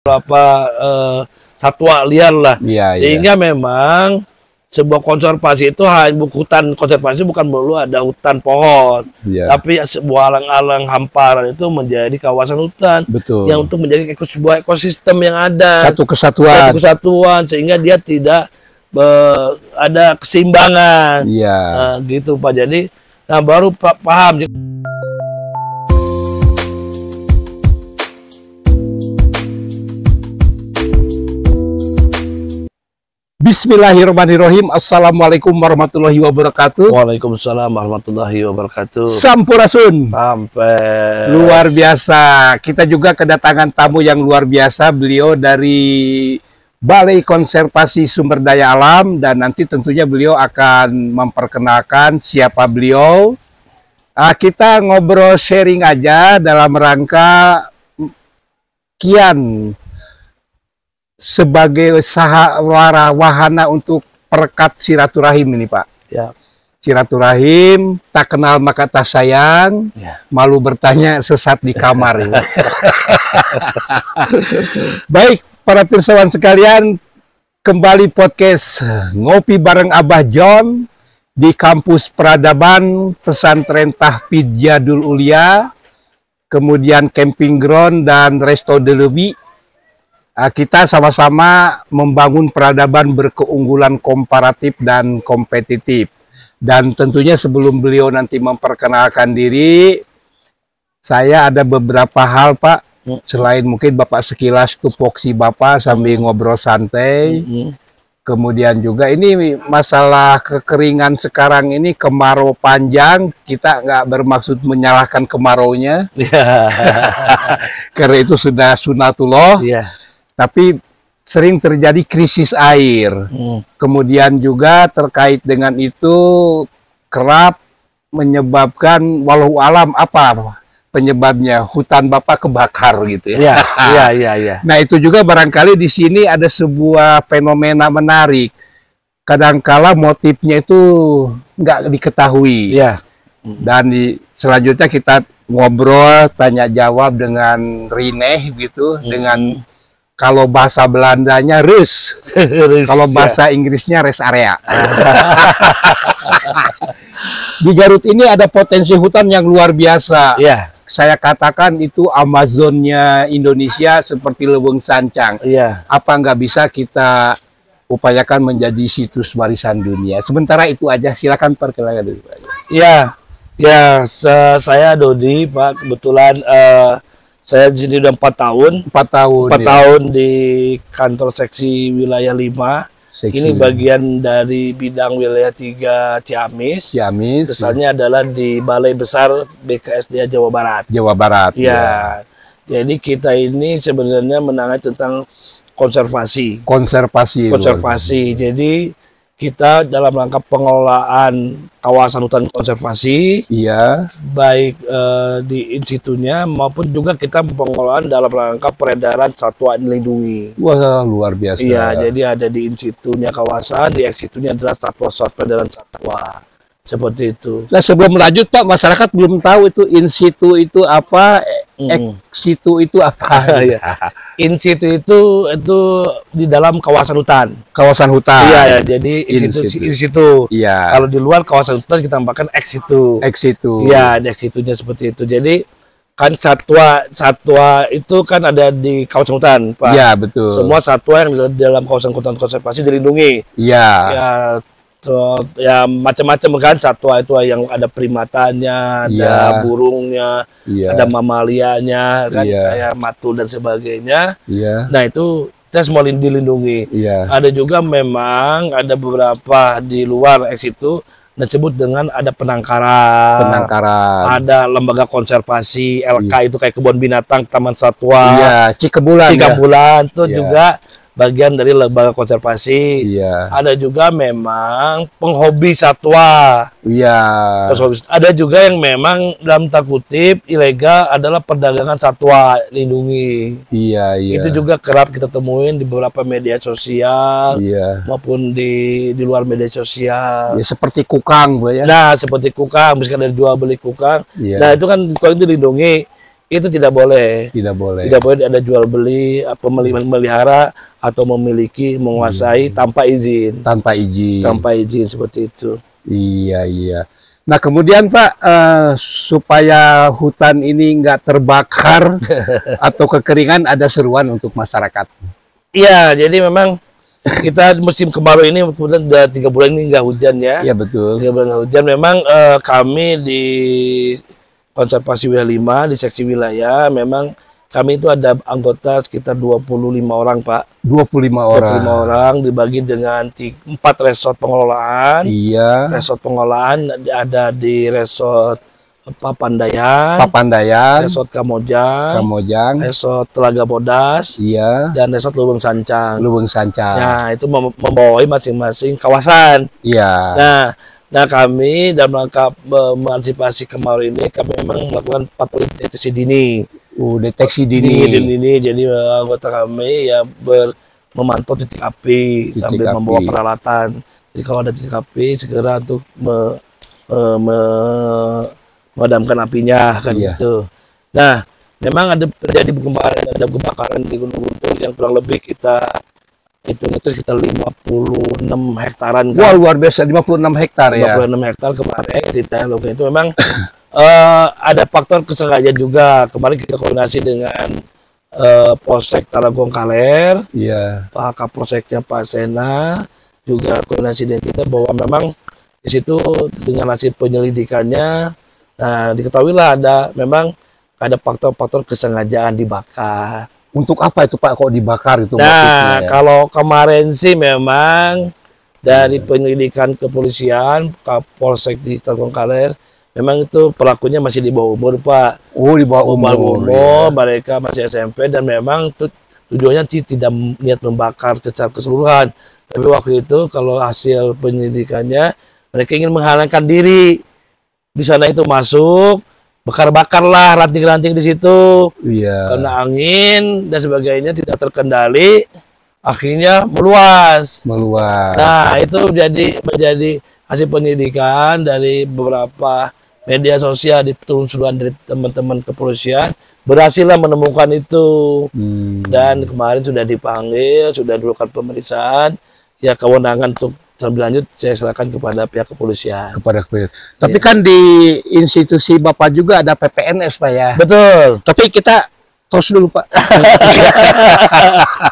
beberapa satwa liar lah. Sehingga memang sebuah konservasi itu hutan konservasi bukan melulu ada hutan pohon, tapi sebuah alang-alang hamparan itu menjadi kawasan hutan. Betul. Yang untuk menjadi sebuah ekosistem yang ada satu kesatuan sehingga dia tidak ada keseimbangan. Gitu Pak. Jadi baru paham. Bismillahirrahmanirrahim. Assalamualaikum warahmatullahi wabarakatuh. Waalaikumsalam warahmatullahi wabarakatuh. Sampurasun. Sampai. Luar biasa. Kita juga kedatangan tamu yang luar biasa. Beliau dari Balai Konservasi Sumber Daya Alam, dan nanti tentunya beliau akan memperkenalkan siapa beliau. Kita ngobrol sharing aja dalam rangka kian sebagai wahana untuk perekat silaturahim ini, Pak. Silaturahim, tak kenal maka tak sayang, malu bertanya sesat di kamar. Baik, para pirsawan sekalian, kembali podcast Ngopi Bareng Abah John di Kampus Peradaban Pesantren Tahfidz Jadul Ulia, kemudian camping ground dan Resto de Lebi. Kita sama-sama membangun peradaban berkeunggulan komparatif dan kompetitif. Dan tentunya sebelum beliau nanti memperkenalkan diri, saya ada beberapa hal, Pak. Selain mungkin Bapak sekilas tupoksi Bapak sambil ngobrol santai. Kemudian juga ini masalah kekeringan sekarang ini, kemarau panjang. Kita nggak bermaksud menyalahkan kemaraunya. Karena itu sudah sunatullah. Tapi sering terjadi krisis air. Kemudian juga terkait dengan itu kerap menyebabkan walau alam apa penyebabnya, hutan Bapak kebakar gitu ya. Nah, itu juga barangkali di sini ada sebuah fenomena menarik. Kadangkala motifnya itu nggak diketahui. Dan selanjutnya kita ngobrol tanya jawab dengan Rineh gitu, dengan kalau bahasa Belandanya res, kalau bahasa Inggrisnya rest area. Di Garut ini ada potensi hutan yang luar biasa. Saya katakan itu Amazonnya Indonesia, seperti Leuweung Sancang. Apa nggak bisa kita upayakan menjadi situs warisan dunia? Sementara itu aja, silakan perkenalkan dulu. Saya Dodi, Pak. Kebetulan saya di sini udah 4 tahun. 4 tahun di kantor seksi wilayah 5. Ini bagian dari bidang wilayah 3 Ciamis. Kesannya adalah di Balai Besar BKSDA Jawa Barat. Jadi kita ini sebenarnya menangani tentang konservasi. Jadi kita dalam rangka pengelolaan kawasan hutan konservasi, baik di institunya maupun juga kita pengelolaan dalam rangka peredaran satwa dilindungi. Wah, luar biasa. Jadi ada di institunya kawasan, di eksitunya adalah satwa-satwa peredaran satwa. Seperti itu. Nah, sebelum lanjut, Pak, masyarakat belum tahu itu in situ itu apa, ex situ itu apa. In situ itu di dalam kawasan hutan. Jadi in situ. Kalau di luar kawasan hutan kita namakan ex situ. Di ex situnya seperti itu. Jadi kan satwa itu kan ada di kawasan hutan, Pak. Betul. Semua satwa yang di dalam kawasan hutan konservasi dilindungi. Macam-macam kan satwa itu, yang ada primatanya, ada burungnya, ada mamalianya, kan kayak matul dan sebagainya. Nah, itu kita semua dilindungi. Ada juga memang ada beberapa di luar eks itu disebut dengan ada penangkaran. Ada lembaga konservasi LK itu kayak kebun binatang, taman satwa. Cikebulan itu juga bagian dari lembaga konservasi. Ada juga memang penghobi satwa. Ada juga yang memang dalam tanda kutip ilegal adalah perdagangan satwa lindungi. Itu juga kerap kita temuin di beberapa media sosial maupun di luar media sosial. Seperti kukang, Bu, ya. Nah, seperti kukang, misalkan ada jual beli kukang. Nah, itu kan kukang itu dilindungi. itu tidak boleh. Tidak boleh. Tidak boleh ada jual beli, memelihara atau memiliki, menguasai tanpa izin. Tanpa izin. Tanpa izin seperti itu. Iya, iya. Nah, kemudian Pak, supaya hutan ini nggak terbakar atau kekeringan, ada seruan untuk masyarakat. Iya, jadi memang kita musim kemarau ini kemudian udah 3 bulan ini nggak hujan ya. Iya, betul. 3 bulan nggak hujan. Memang kami di Konservasi Wilayah 5 di seksi wilayah, memang kami itu ada anggota sekitar 25 orang, Pak. 25 orang. 25 orang dibagi dengan 4 resort pengelolaan. Iya. Resort pengelolaan ada di resort Papandayan, resort Kamojang, resort Telaga Bodas, iya, dan resort Lubeng Sancang. Nah, itu membawahi masing-masing kawasan. Iya. Nah, kami dalam rangka mengantisipasi kemarau ini, kami memang melakukan patroli deteksi dini. Deteksi dini. Jadi anggota kami ya memantau titik api sambil membawa peralatan. Jadi kalau ada titik api segera untuk memadamkan apinya kan gitu. Nah, memang terjadi kebakaran di Gunung Guntur yang kurang lebih kita hitung itu sekitar 56 hektaran. Wah, luar biasa, 56 hektar ya. 56 hektar kemarin di Teluk itu memang ada faktor kesengajaan juga. Kemarin kita koordinasi dengan Polsek Tarogong Kaler, Pak Kapolseknya Pak Sena, juga koordinasi dengan kita bahwa memang di situ dengan hasil penyelidikannya, nah diketahuilah memang ada faktor-faktor kesengajaan dibakar. Untuk apa itu Pak kok dibakar itu? Nah, kalau kemarin sih memang dari penyelidikan kepolisian Kapolsek di Tarogong Kaler, memang itu pelakunya masih di bawah umur, Pak. Oh, di bawah umur. Mereka masih SMP dan memang tujuannya tidak niat membakar secara keseluruhan. Tapi waktu itu kalau hasil penyelidikannya, mereka ingin menghalangkan diri. Di sana itu masuk, bakar-bakarlah ranting-ranting di situ. Iya. Karena angin dan sebagainya tidak terkendali, akhirnya meluas. Nah, itu menjadi hasil penyelidikan dari beberapa media sosial di penelusuran dari teman-teman kepolisian, berhasillah menemukan itu. Dan kemarin sudah dipanggil, sudah dilakukan pemeriksaan. Ya, kewenangan untuk lebih lanjut saya serahkan kepada pihak kepolisian. Tapi kan di institusi Bapak juga ada PPNS, Pak ya. Betul. Tapi kita tos dulu, Pak.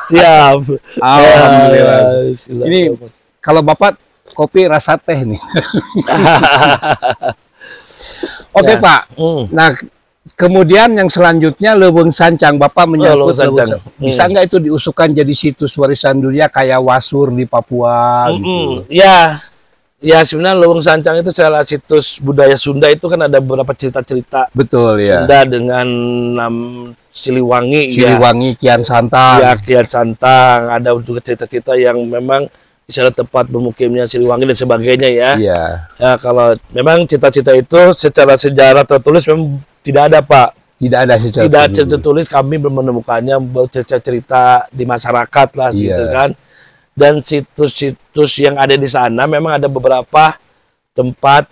Siap. Alhamdulillah. Ini kalau Bapak kopi rasa teh nih. Oke, Pak. Nah, kemudian yang selanjutnya Lubeng Sancang. Bapak menyangkut Sancang. Bisa nggak itu diusulkan jadi situs warisan dunia kayak Wasur di Papua? Gitu? Ya sebenarnya Lubeng Sancang itu salah situs budaya Sunda, itu kan ada beberapa cerita-cerita. Betul ya. Sunda dengan Siliwangi, Kian Santang. Ya, Kian Santang. Ada juga cerita-cerita yang memang misalnya tempat bermukimnya Siliwangi dan sebagainya ya. Iya. Ya, kalau memang cita-cita itu secara sejarah tertulis memang tidak ada, Pak. Tidak ada secara tertulis. Kami belum menemukannya, cerita-cerita di masyarakat lah, gitu kan. Dan situs-situs yang ada di sana memang ada beberapa tempat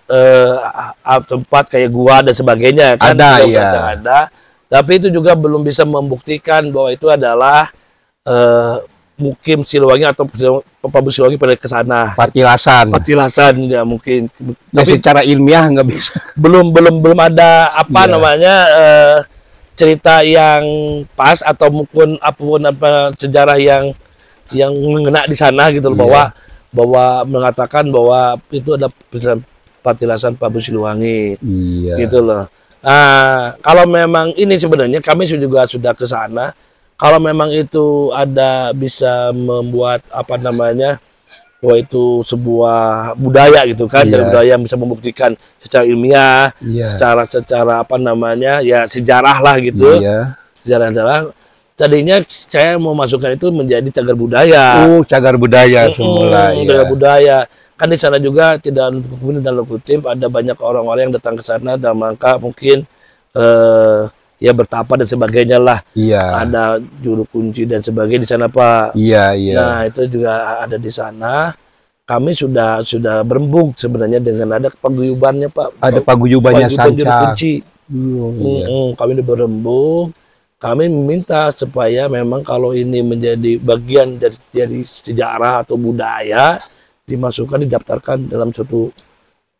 kayak gua dan sebagainya kan. Ada. Tapi itu juga belum bisa membuktikan bahwa itu adalah mukim Siliwangi atau Prabu Siliwangi pada ke sana. Patilasan ya mungkin. Nah, tapi secara ilmiah nggak bisa. Belum ada namanya cerita yang pas atau mungkin apapun sejarah yang mengena di sana gitu loh, bahwa mengatakan bahwa itu ada Patilasan Prabu Siliwangi. Gitu loh. Nah, kalau memang ini sebenarnya kami juga sudah ke sana. Kalau memang itu ada bisa membuat bahwa itu sebuah budaya gitu kan, dari budaya yang bisa membuktikan secara ilmiah, secara sejarah lah gitu. Sejarah. Tadinya saya mau masukkan itu menjadi cagar budaya. Cagar budaya semula. Cagar budaya. Kan di sana juga tidak kemudian dalam kutip ada banyak orang-orang yang datang ke sana dalam rangka mungkin bertapa dan sebagainya lah. Ada juru kunci dan sebagainya di sana, Pak. Nah, itu juga ada di sana. Kami sudah berembuk sebenarnya dengan ada paguyubannya, Pak. Ada paguyubannya Sancang. Juru kunci. Kami di Berembung, kami meminta supaya memang kalau ini menjadi bagian dari sejarah atau budaya, dimasukkan, didaftarkan dalam suatu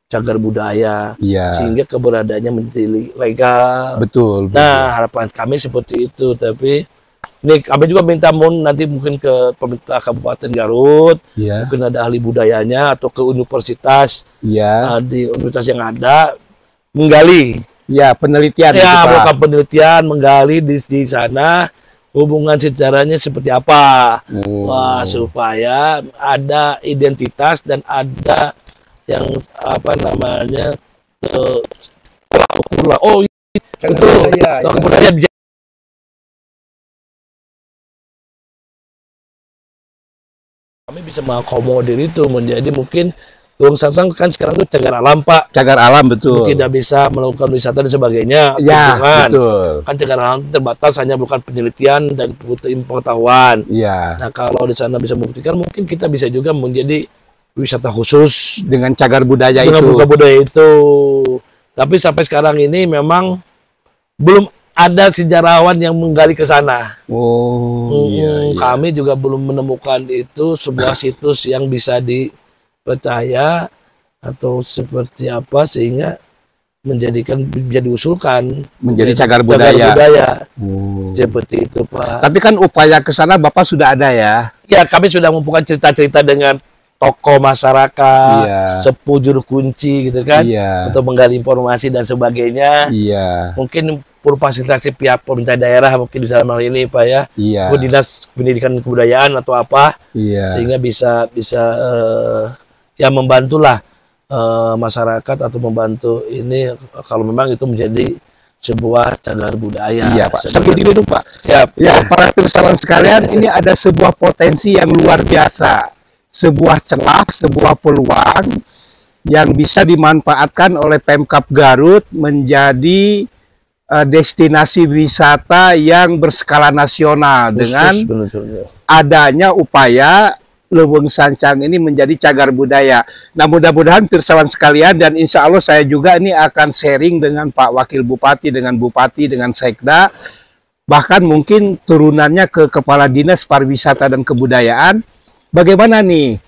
cagar budaya, sehingga keberadaannya menjadi legal. Betul. Nah, harapan kami seperti itu. Tapi ini kami juga minta nanti mungkin ke pemerintah Kabupaten Garut, mungkin ada ahli budayanya, atau ke universitas, di universitas yang ada, menggali. Ya, penelitian. Ya, melakukan penelitian, menggali di sana hubungan sejarahnya seperti apa. Wah, supaya ada identitas dan ada yang apa namanya budaya. Kami bisa mengakomodir itu menjadi mungkin Leuweung Sancang kan sekarang itu cagar alam, Pak. Cagar alam, betul. Tidak bisa melakukan wisata dan sebagainya. Ya, betul. Kan cagar alam terbatas hanya bukan penelitian dan pengetahuan. Iya. Nah, kalau di sana bisa membuktikan, mungkin kita bisa juga menjadi wisata khusus dengan cagar budaya itu. Dengan budaya itu. Tapi sampai sekarang ini memang belum ada sejarawan yang menggali ke sana. Kami juga belum menemukan itu sebuah situs yang bisa dipercaya atau seperti apa sehingga bisa diusulkan menjadi cagar budaya. Seperti itu, Pak. Tapi kan upaya ke sana Bapak sudah ada ya? Ya, kami sudah membuka cerita-cerita dengan tokoh masyarakat, sepuh juru kunci gitu kan, untuk menggali informasi dan sebagainya. Mungkin perlu fasilitasi pihak pemerintah daerah mungkin di dalam hal ini, Pak ya. Dinas Pendidikan dan Kebudayaan atau apa, sehingga bisa ya membantulah masyarakat atau membantu ini kalau memang itu menjadi sebuah cagar budaya. Iya, Pak. Sambil dulu, Pak. Siap. Ya, para pirsawan sekalian, ini ada sebuah potensi yang luar biasa. Sebuah celah, sebuah peluang yang bisa dimanfaatkan oleh Pemkab Garut menjadi destinasi wisata yang berskala nasional dengan adanya upaya Leuweung Sancang ini menjadi cagar budaya. Nah, mudah-mudahan pirsawan sekalian, dan insya Allah saya juga ini akan sharing dengan Pak Wakil Bupati, dengan Bupati, dengan Sekda, bahkan mungkin turunannya ke Kepala Dinas Pariwisata dan Kebudayaan. Bagaimana nih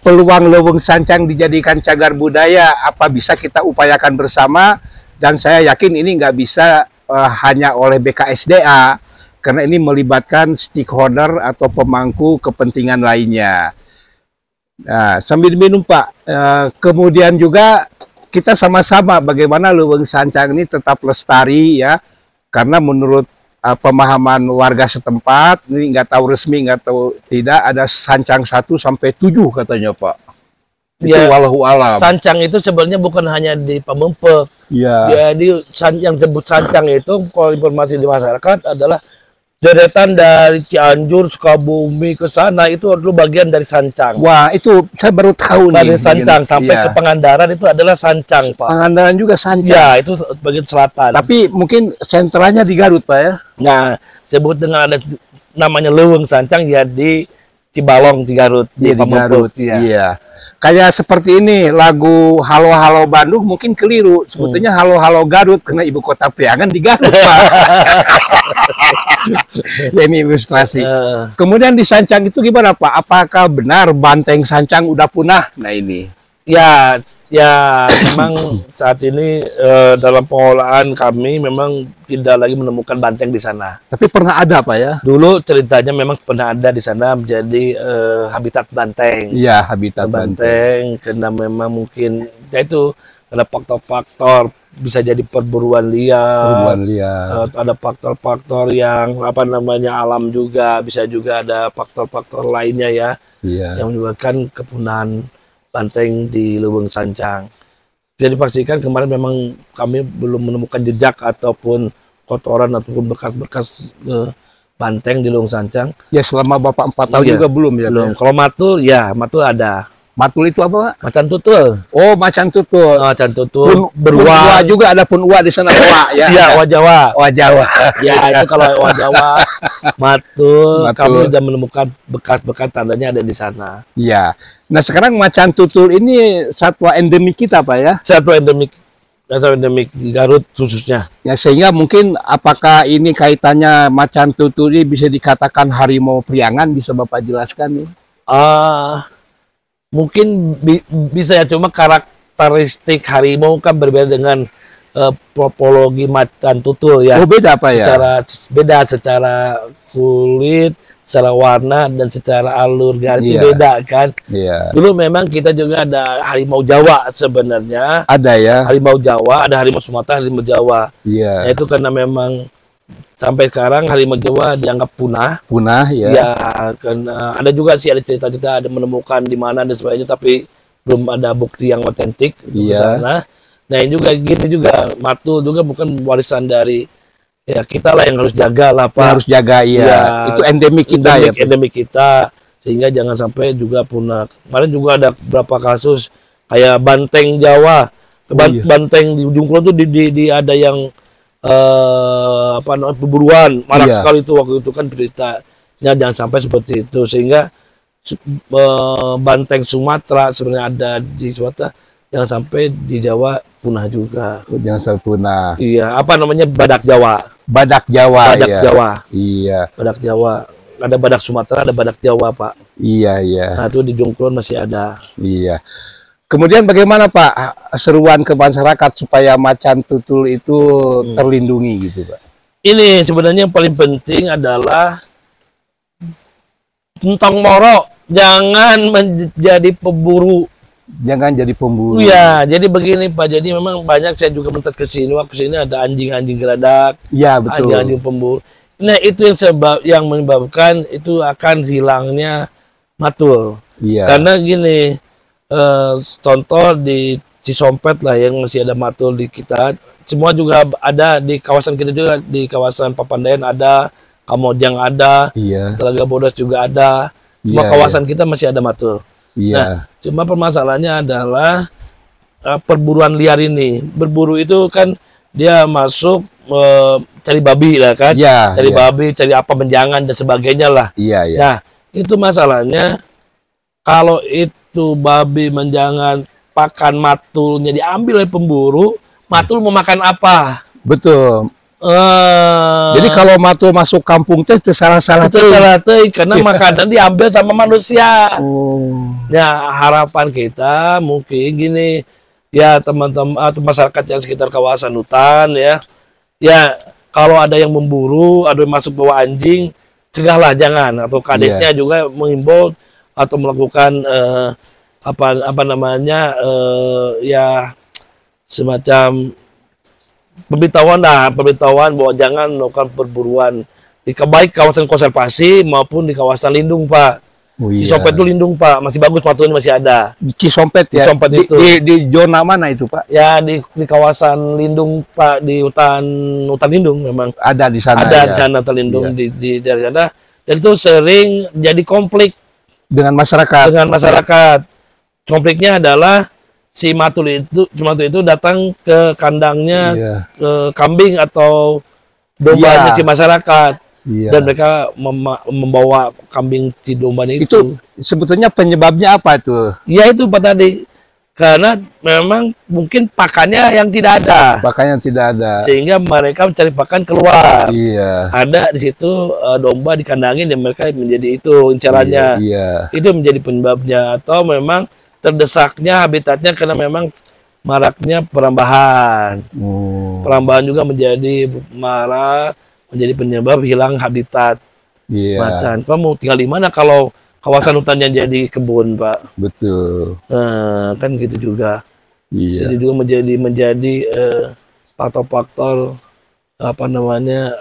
peluang Leuweung Sancang dijadikan cagar budaya? Apa bisa kita upayakan bersama? Dan saya yakin ini nggak bisa hanya oleh BKSDA, karena ini melibatkan stakeholder atau pemangku kepentingan lainnya. Nah, sambil minum, Pak. Kemudian juga kita sama-sama bagaimana Leuweung Sancang ini tetap lestari ya, karena menurut pemahaman warga setempat, ini nggak tahu resmi, nggak tahu tidak, ada Sancang 1 sampai 7 katanya, Pak. Itu walau alam. Sancang itu sebenarnya bukan hanya di Pamempek. Jadi yang disebut Sancang itu, kalau informasi di masyarakat adalah deretan dari Cianjur, Sukabumi ke sana, itu dulu bagian dari Sancang. Wah, itu saya baru tahu nih. Dari Sancang sampai ke Pangandaran itu adalah Sancang, Pak. Pangandaran juga Sancang. Ya, itu bagian selatan. Tapi mungkin sentralnya di Garut, Pak ya. Nah, sebut dengan ada namanya Leuweung Sancang ya di Cibalong, di Garut, di Garut. Iya. Kayak seperti ini lagu Halo Halo Bandung mungkin keliru, sebetulnya Halo Halo Garut karena ibu kota Priangan di Garut, Pak. Ya, ini ilustrasi. Kemudian di Sancang itu gimana, Pak? Apakah benar banteng Sancang udah punah? Nah, ini. Ya, memang saat ini dalam pengolahan kami memang tidak lagi menemukan banteng di sana. Tapi pernah ada, Pak ya? Dulu ceritanya memang pernah ada di sana menjadi habitat banteng. Iya, habitat banteng. Karena memang mungkin ya itu ada faktor-faktor, bisa jadi perburuan liar. Ada faktor-faktor yang apa namanya alam juga, bisa juga ada faktor-faktor lainnya ya, yang menyebabkan kepunahan banteng di Leuweung Sancang. Bisa dipastikan kemarin memang kami belum menemukan jejak ataupun kotoran ataupun bekas-bekas banteng di Leuweung Sancang. Ya, selama Bapak 4 tahun juga belum ya? Belum. Kalau matul, ya matul ada. Matul itu apa, Pak? Macan tutul. Oh, macan tutul. Macan tutul. Beruang juga ada pun uwa di sana, Pak ya. Iya, owa Jawa. Owa Jawa. Ya, itu kalau owa Jawa, matul, kami sudah menemukan bekas-bekas tandanya ada di sana. Iya. Nah, sekarang macan tutul ini satwa endemik kita, Pak ya? Satwa endemik atau endemik Garut khususnya. Ya, sehingga mungkin apakah ini kaitannya macan tutul ini bisa dikatakan harimau priangan, bisa Bapak jelaskan nih? Mungkin bisa ya, cuma karakteristik harimau kan berbeda dengan morfologi macan tutul ya. Oh, beda apa ya? Beda secara kulit, secara warna, dan secara alur garis itu beda kan. Dulu memang kita juga ada harimau Jawa sebenarnya. Ada ya. Harimau Jawa, ada harimau Sumatera, harimau Jawa. Nah, itu karena memang sampai sekarang harimau Jawa dianggap punah. Punah ya. Ya, karena ada juga sih ada cerita-cerita ada menemukan di mana dan sebagainya, tapi belum ada bukti yang otentik di sana. Nah, ini juga gini juga, matul juga bukan warisan dari ya kita lah yang harus jaga lah Pak. Harus jaga ya. Itu endemik kita ya. Endemik kita, sehingga jangan sampai juga punah. Kemarin juga ada beberapa kasus kayak banteng Jawa, banteng di ujung kulon tuh di ada yang apa namanya perburuan marak sekali itu waktu itu kan beritanya, jangan sampai seperti itu, sehingga banteng Sumatera sebenarnya ada di Sumatera, jangan sampai di Jawa punah juga. Jangan sampai punah. Iya, apa namanya badak Jawa. Badak Jawa. Badak Jawa. Iya. Badak Jawa. Ada badak Sumatera, ada badak Jawa Pak. Iya iya. Nah, itu di Jongklon masih ada. Iya. Kemudian bagaimana Pak seruan ke masyarakat supaya macan tutul itu terlindungi gitu Pak? Ini sebenarnya yang paling penting adalah entong moro jangan menjadi pemburu. Jangan jadi pemburu. Iya, jadi begini Pak. Jadi memang banyak saya juga mentas ke sini. Waktu sini ada anjing-anjing geladak. Iya betul. Anjing-anjing pemburu. Nah itu yang menyebabkan itu akan hilangnya matul. Iya. Karena gini, contoh di Cisompet lah yang masih ada matul di kita. Semua juga ada di kawasan kita juga, di kawasan Papandayan ada, Kamojang ada, Telaga Bodas juga ada. Semua kawasan kita masih ada matul. Nah, cuma permasalahannya adalah perburuan liar ini. Berburu itu kan dia masuk cari babi lah kan, cari babi, cari apa menjangan dan sebagainya lah. Nah, itu masalahnya kalau itu babi menjangan pakan matulnya diambil oleh pemburu, matul mau makan apa? Betul. Jadi kalau matul masuk kampung teh salah-salah teh karena makanan diambil sama manusia. Ya harapan kita mungkin gini ya teman-teman atau masyarakat yang sekitar kawasan hutan ya kalau ada yang memburu, ada yang masuk bawa anjing, cegahlah jangan, atau kadesnya juga mengimbau atau melakukan apa namanya ya semacam pemberitahuan bahwa jangan melakukan perburuan di baik kawasan konservasi maupun di kawasan lindung Pak. Cisompet itu lindung Pak, masih bagus matulnya masih ada. Cisompet ya. Cisompet itu di zona mana itu Pak? Ya di kawasan lindung Pak, di hutan lindung memang. Ada di sana. Ada di sana hutan lindung di daerah sana, dan itu sering jadi konflik dengan masyarakat. Konfliknya adalah si matul itu datang ke kandangnya ke kambing atau dombanya si masyarakat, dan mereka membawa kambing si dombanya itu sebetulnya penyebabnya apa itu? Ya itu Pak tadi, karena memang mungkin pakannya yang tidak ada, sehingga mereka mencari pakan keluar. Ada di situ domba dikandangin dan mereka menjadi itu incarannya. Itu menjadi penyebabnya, atau memang terdesaknya habitatnya karena memang maraknya perambahan. Perambahan juga menjadi penyebab hilang habitat macan. Pak mau tinggal di mana kalau kawasan hutannya jadi kebun Pak? Betul. Kan gitu juga. Jadi juga menjadi faktor-faktor apa namanya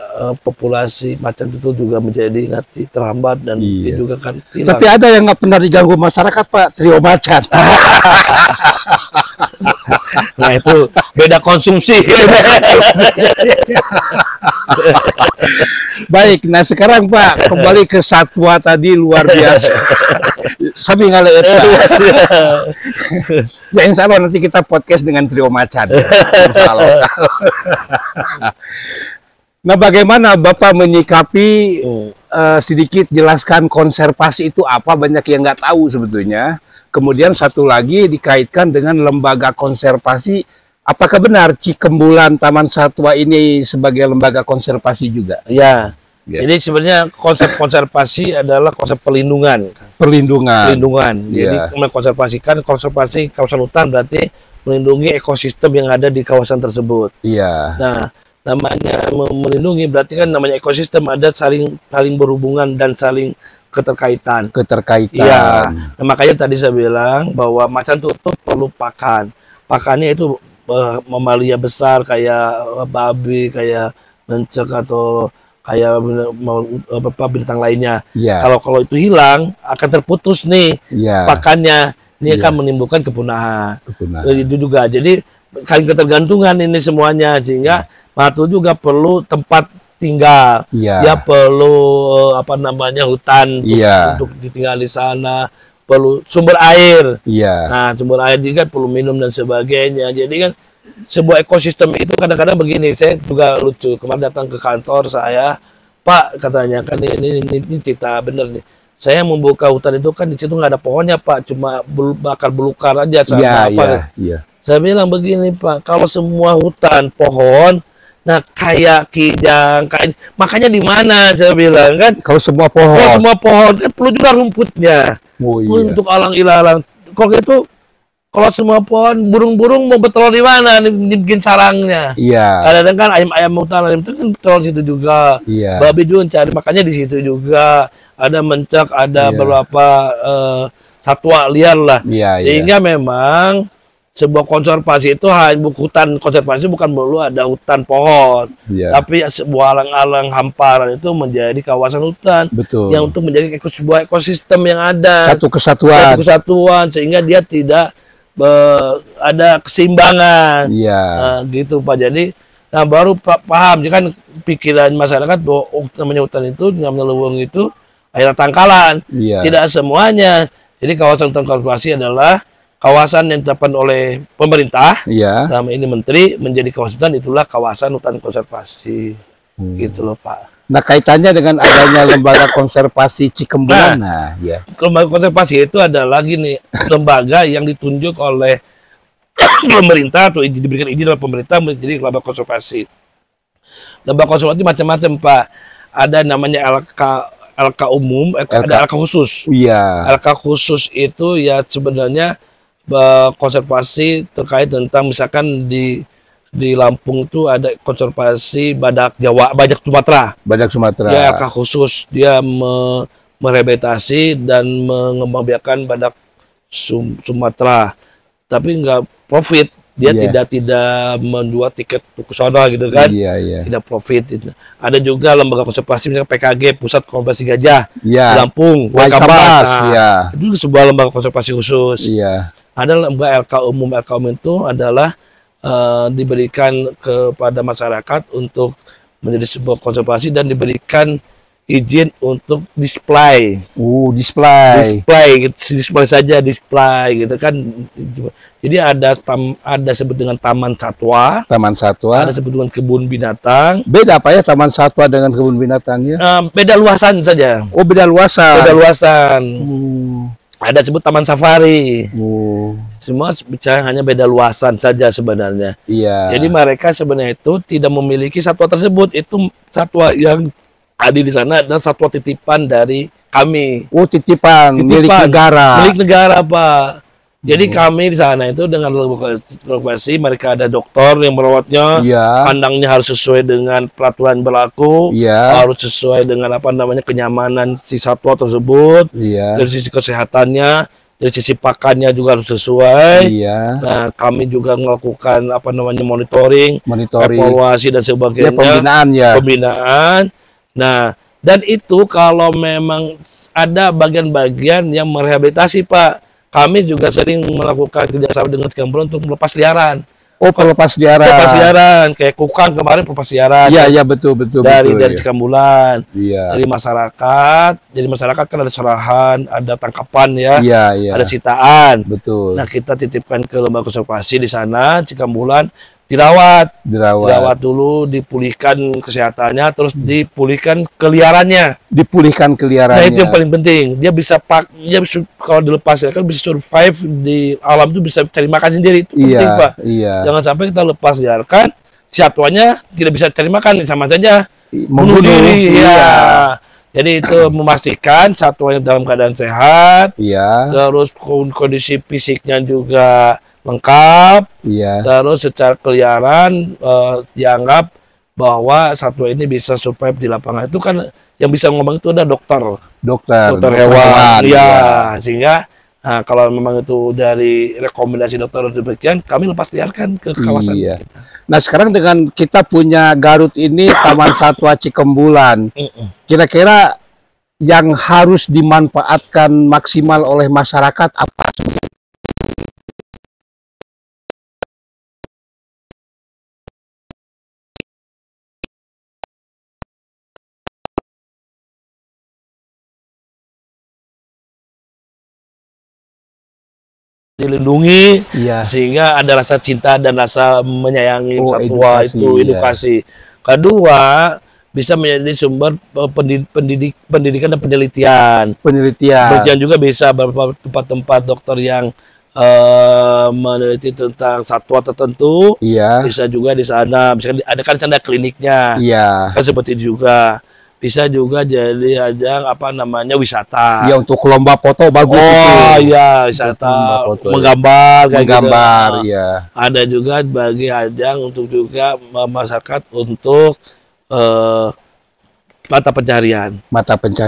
populasi macan itu juga menjadi nanti terhambat, dan dia juga kan hilang. Tapi ada yang nggak pernah diganggu masyarakat Pak, trio macan. Nah itu beda konsumsi. Baik, nah sekarang Pak kembali ke satwa tadi luar biasa. Sambil ngalahin Pak. Ya insya Allah nanti kita podcast dengan trio macan. Insya Allah. Nah bagaimana Bapak menyikapi sedikit jelaskan konservasi itu apa, banyak yang nggak tahu sebetulnya. Kemudian satu lagi dikaitkan dengan lembaga konservasi Apakah benar Cikembulan Taman Satwa ini sebagai lembaga konservasi juga? Ya. Jadi sebenarnya konsep konservasi adalah konsep pelindungan. Pelindungan. Jadi mengkonservasikan, konservasi kawasan hutan berarti melindungi ekosistem yang ada di kawasan tersebut. Iya. Nah, namanya melindungi berarti kan namanya ekosistem ada saling berhubungan dan saling keterkaitan. Iya. Nah, makanya tadi saya bilang bahwa macan tutul perlu pakan. Pakannya itu mamalia besar kayak babi, kayak mencek atau kayak binatang lainnya. Kalau itu hilang akan terputus nih pakannya. Ini akan menimbulkan kepunahan. Itu juga. Jadi saling ketergantungan ini semuanya sehingga matul juga perlu tempat tinggal. Dia perlu hutan untuk ditinggal di sana. Perlu sumber air. Nah, sumber air juga perlu minum dan sebagainya. Jadi kan sebuah ekosistem itu kadang-kadang begini, saya juga lucu, kemarin datang ke kantor saya, Pak, katanya kan ini cerita bener nih, saya membuka hutan itu kan di situ nggak ada pohonnya Pak, cuma bakar belukar aja Saya bilang begini Pak, kalau semua hutan pohon, nah kayak kijang, makanya di mana saya bilang kan, kalau semua pohon kan perlu juga rumputnya untuk alang-ilalang. Kalau gitu kalau semua pohon, burung-burung mau bertelur di mana? Dibikin sarangnya. Kadang-kadang kan ayam-ayam hutan itu kan bertelur di situ juga. Babi juga cari, makanya di situ juga ada mencek, ada beberapa satwa liar lah. Sehingga memang sebuah konservasi itu hutan konservasi bukan melulu ada hutan pohon, tapi sebuah alang-alang hamparan itu menjadi kawasan hutan yang untuk menjaga sebuah ekosistem yang ada. Satu kesatuan sehingga dia tidak ada keseimbangan, gitu Pak. Jadi, nah baru paham, jadi kan pikiran masyarakat bahwa namanya hutan itu, namanya leuweung itu air tangkalan, tidak semuanya. Jadi kawasan hutan konservasi adalah kawasan yang ditetapkan oleh pemerintah, dalam ini menteri menjadi kawasan hutan, itulah kawasan hutan konservasi, gitu loh Pak. Nah, kaitannya dengan adanya lembaga konservasi Cikembulan. Lembaga konservasi itu adalah gini, lembaga yang ditunjuk oleh pemerintah atau diberikan izin oleh pemerintah menjadi lembaga konservasi. Lembaga konservasi macam-macam Pak. Ada namanya LK umum, ada LK khusus. LK khusus itu ya sebenarnya konservasi terkait tentang misalkan di Lampung itu ada konservasi badak Jawa, badak Sumatera. Ya, LK khusus dia merehabilitasi dan mengembangbiakan badak Sumatera. Tapi nggak profit, dia tidak menjual tiket ke sana gitu kan. Tidak profit. Ada juga lembaga konservasi misalnya PKG, Pusat Konservasi Gajah di Lampung, Waikabas. Itu sebuah lembaga konservasi khusus. Ada lembaga LK umum. LK umum itu adalah diberikan kepada masyarakat untuk menjadi sebuah konservasi dan diberikan izin untuk display. Display saja gitu kan. Jadi ada sebut dengan taman satwa. Ada sebut dengan kebun binatang. Beda apa ya taman satwa dengan kebun binatangnya? Beda luasan saja. Beda luasan. Ada sebut taman safari. Semua bicara hanya beda luasan saja sebenarnya. Jadi mereka sebenarnya itu tidak memiliki satwa tersebut. Itu satwa yang ada di sana adalah satwa titipan dari kami. Titipan milik negara. Milik negara Pak. Jadi kami di sana itu dengan lokasi mereka ada dokter yang merawatnya, kandangnya harus sesuai dengan peraturan berlaku, harus sesuai dengan kenyamanan si satwa tersebut, dari sisi kesehatannya, dari sisi pakannya juga harus sesuai. Nah, kami juga melakukan monitoring, evaluasi dan sebagainya, pembinaan. Nah, dan itu kalau memang ada bagian-bagian yang merehabilitasi Pak. Kami juga sering melakukan kerjasama dengan Cikembulan untuk melepas liaran. Pelepas liaran. Kayak kukang kemarin pelepas liaran. Betul. Dari Cikembulan. Dari masyarakat. Jadi masyarakat kan ada serahan, ada tangkapan ada sitaan. Betul. Nah, kita titipkan ke lembaga konservasi di sana, Cikembulan. dirawat dulu, dipulihkan kesehatannya, terus dipulihkan keliarannya. Nah itu yang paling penting. Dia bisa kalau dilepas ya kan bisa survive di alam itu, bisa cari makan sendiri. Itu penting Pak. Jangan sampai kita lepas liarkan, satwanya tidak bisa cari makan, sama saja bunuh diri. Jadi itu memastikan satwanya dalam keadaan sehat, terus kondisi fisiknya juga lengkap, terus secara keliaran dianggap bahwa satwa ini bisa survive di lapangan. Itu kan yang bisa ngomong itu ada dokter hewan, sehingga kalau memang itu dari rekomendasi dokter demikian, kami lepas liarkan ke kawasan kita. Nah sekarang dengan kita punya Garut ini Taman Satwa Cikembulan, kira-kira yang harus dimanfaatkan maksimal oleh masyarakat apa? Dilindungi, sehingga ada rasa cinta dan rasa menyayangi satwa, itu edukasi. Kedua, bisa menjadi sumber pendidikan dan penelitian juga bisa beberapa tempat-tempat dokter yang meneliti tentang satwa tertentu, bisa juga di sana, misalkan ada kan sana kliniknya, kan seperti itu juga. Bisa juga jadi ajang wisata. Ya untuk lomba foto bagus. Wisata menggambar, Ada juga bagi ajang untuk juga masyarakat untuk mata pencarian.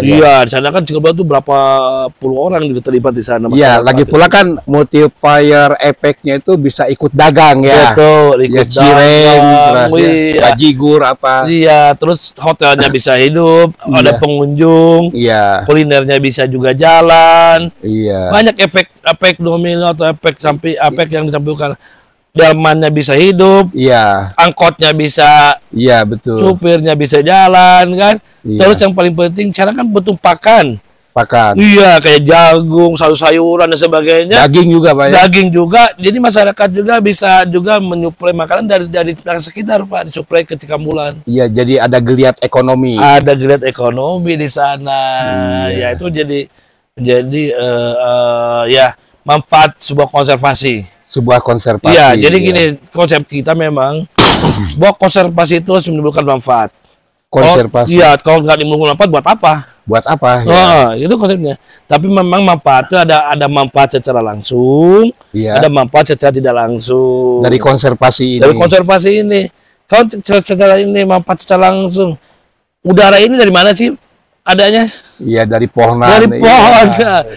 Iya, di sana kan juga tuh berapa puluh orang juga terlibat di sana. Iya, lagi pula kan multiplier efeknya itu bisa ikut dagang ya. Betul, ikut dagang, bajigur apa. Iya, terus hotelnya bisa hidup, ada pengunjung. Kulinernya bisa juga jalan. Banyak efek domino atau efek yang disampaikan. Delmannya bisa hidup, angkotnya bisa, betul. supirnya bisa jalan kan. Terus yang paling penting sekarang kan butuh pakan. Kayak jagung, sayur-sayuran dan sebagainya. Daging juga Pak. Daging juga. Jadi masyarakat juga bisa juga menyuplai makanan dari sekitar Pak, disuplai ke Cikembulan. Iya, jadi ada geliat ekonomi. Ada geliat ekonomi di sana. Ya itu jadi manfaat sebuah konservasi. Iya, jadi gini, konsep kita memang bahwa konservasi itu harus menimbulkan manfaat. Kalau nggak menimbulkan manfaat buat apa? Itu konsepnya. Tapi memang manfaat itu ada manfaat secara langsung, ada manfaat secara tidak langsung. Dari konservasi ini. Kalau secara ini manfaat secara langsung, udara ini dari mana sih adanya? Iya, dari pohon.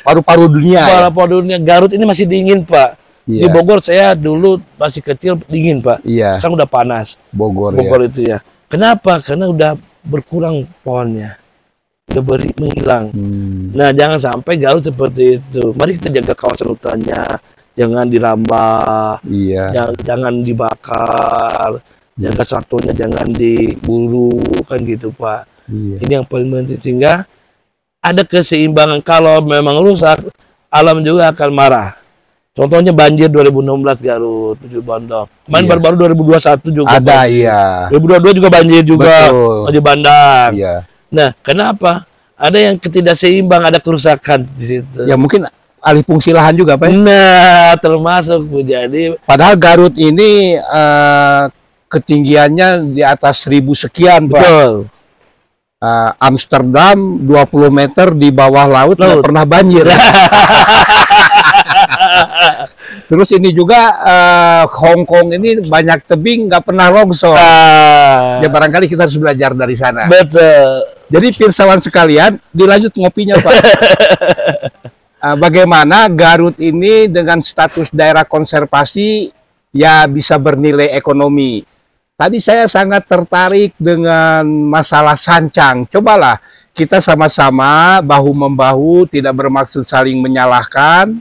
Paru-paru dunia. Paru-paru dunia. Garut ini masih dingin Pak. Di Bogor saya dulu masih kecil dingin Pak. Sekarang udah panas. Bogor itu ya. Kenapa? Karena udah berkurang pohonnya, udah menghilang. Nah jangan sampai Garut seperti itu. Mari kita jaga kawasan hutannya, jangan dirambah, jangan dibakar, jaga satwanya jangan diburu kan gitu Pak. Ini yang paling penting, sehingga ada keseimbangan. Kalau memang rusak, alam juga akan marah. Contohnya banjir 2016 Garut, Tujuh Bandang. Kemarin baru-baru 2021 juga. Ada, 2022 juga banjir juga, Tujuh Bandang. Nah, kenapa? Ada yang ketidakseimbang, ada kerusakan di situ. Ya mungkin alih fungsi lahan juga, Pak. Nah, termasuk Bu. Jadi padahal Garut ini ketinggiannya di atas 1000 sekian, Pak. Betul. Amsterdam 20 meter di bawah laut nggak pernah banjir. Terus ini juga Hong Kong ini banyak tebing nggak pernah longsor. Ya barangkali kita harus belajar dari sana. Betul. Jadi pirsawan sekalian, dilanjut ngopinya Pak. Bagaimana Garut ini dengan status daerah konservasi ya bisa bernilai ekonomi. Tadi saya sangat tertarik dengan masalah sancang. Cobalah kita sama-sama bahu-membahu, tidak bermaksud saling menyalahkan.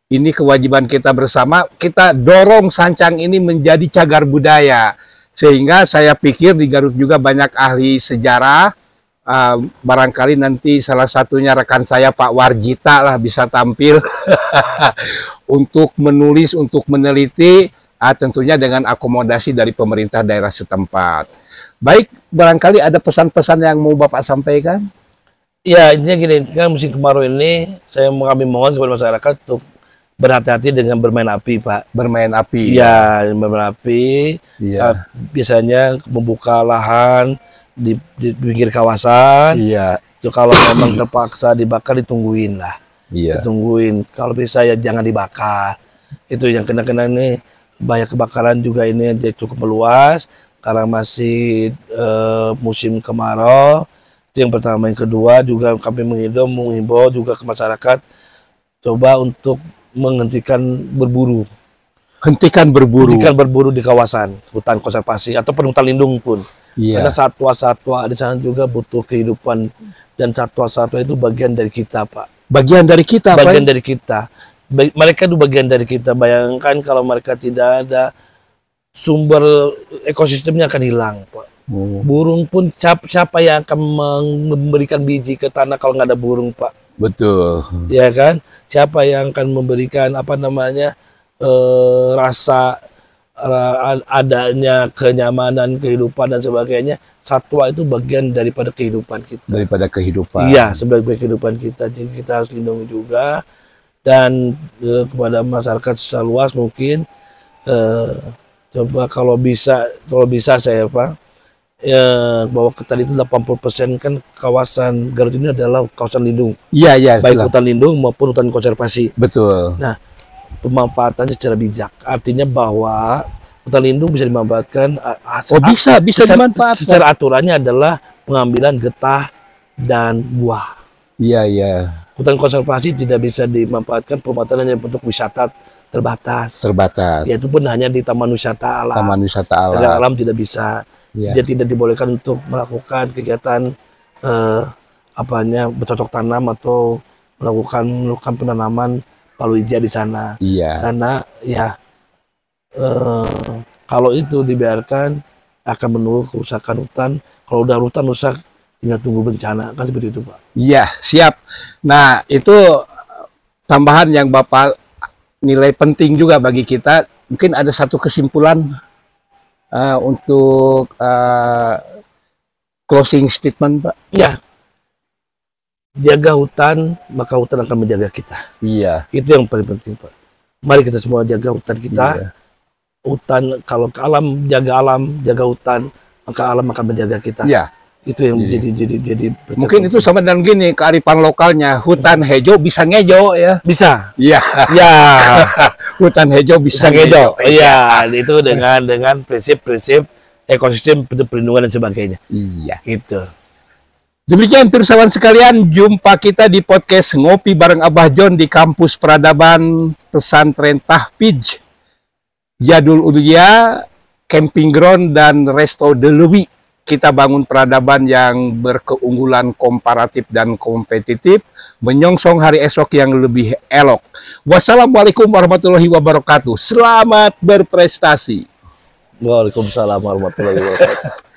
Ini kewajiban kita bersama. Kita dorong sancang ini menjadi cagar budaya. Sehingga saya pikir di Garut juga banyak ahli sejarah. Barangkali nanti salah satunya rekan saya Pak Warjita lah bisa tampil untuk menulis, untuk meneliti tentunya dengan akomodasi dari pemerintah daerah setempat. Baik, barangkali ada pesan-pesan yang mau Bapak sampaikan? Ya, intinya gini, kan musim kemarau ini kami mohon kepada masyarakat untuk berhati-hati dengan bermain api, Pak. Bermain api. Ya, bermain api. Ya. Biasanya membuka lahan di pinggir kawasan. Iya. Kalau memang terpaksa dibakar, ditungguin lah. Iya. Ditungguin. Kalau bisa ya jangan dibakar. Itu yang kena ini bahaya kebakaran juga ini dia cukup meluas karena masih musim kemarau. Itu yang pertama. Yang kedua juga kami menghimbau juga ke masyarakat coba untuk menghentikan berburu. Hentikan berburu di kawasan hutan konservasi ataupun hutan lindung pun. Iya. Karena satwa-satwa di sana juga butuh kehidupan dan satwa-satwa itu bagian dari kita, Pak. Bagian dari kita, Pak. Bagian dari kita. Mereka itu bagian dari kita. Bayangkan kalau mereka tidak ada, sumber ekosistemnya akan hilang, Pak. Burung pun siapa yang akan memberikan biji ke tanah kalau nggak ada burung, Pak? Betul. Ya kan? Siapa yang akan memberikan rasa adanya kenyamanan, kehidupan dan sebagainya? Satwa itu bagian daripada kehidupan kita. Daripada kehidupan. Iya, sebagai kehidupan kita. Jadi kita harus lindungi juga. Dan kepada masyarakat secara luas mungkin coba kalau bisa saya bahwa tadi itu 80% kan kawasan Garut ini adalah kawasan lindung. Iya, iya. Baik hutan lindung maupun hutan konservasi. Betul. Nah, pemanfaatannya secara bijak. Artinya bahwa hutan lindung bisa dimanfaatkan. Bisa dimanfaatkan. Secara aturannya adalah pengambilan getah dan buah. Iya, iya. Hutan konservasi tidak bisa dimanfaatkan, pemanfaatannya untuk wisata terbatas. Yaitu pun hanya di taman wisata alam. Taman wisata alam. Taman alam tidak bisa. Ya. Dia tidak dibolehkan untuk melakukan kegiatan bercocok tanam atau melakukan penanaman palawija di sana. Iya. Karena ya kalau itu dibiarkan akan menunggu kerusakan hutan. Kalau udah hutan rusak, tinggal tunggu bencana, kan seperti itu, Pak. Iya, siap. Nah, itu tambahan yang Bapak nilai penting juga bagi kita. Mungkin ada satu kesimpulan untuk closing statement, Pak. Ya, jaga hutan, maka hutan akan menjaga kita. Iya. Itu yang paling penting, Pak. Mari kita semua jaga hutan kita. Iya. Hutan, kalau jaga hutan, maka alam akan menjaga kita. Iya. Itu yang jadi mungkin itu sama dengan gini, kearifan lokalnya, hutan hijau bisa ngejo ya. Bisa. Iya. Ya. Hutan hijau bisa ngejo. Iya, itu dengan prinsip-prinsip ekosistem perlindungan dan sebagainya. Iya. Gitu. Demikian pirsawan sekalian, jumpa kita di podcast Ngopi bareng Abah John di Kampus Peradaban Pesantren Tahfidz Jadul Ulia, Camping Ground dan Resto de Lewi. Kita bangun peradaban yang berkeunggulan komparatif dan kompetitif, menyongsong hari esok yang lebih elok. Wassalamualaikum warahmatullahi wabarakatuh. Selamat berprestasi. Waalaikumsalam warahmatullahi wabarakatuh.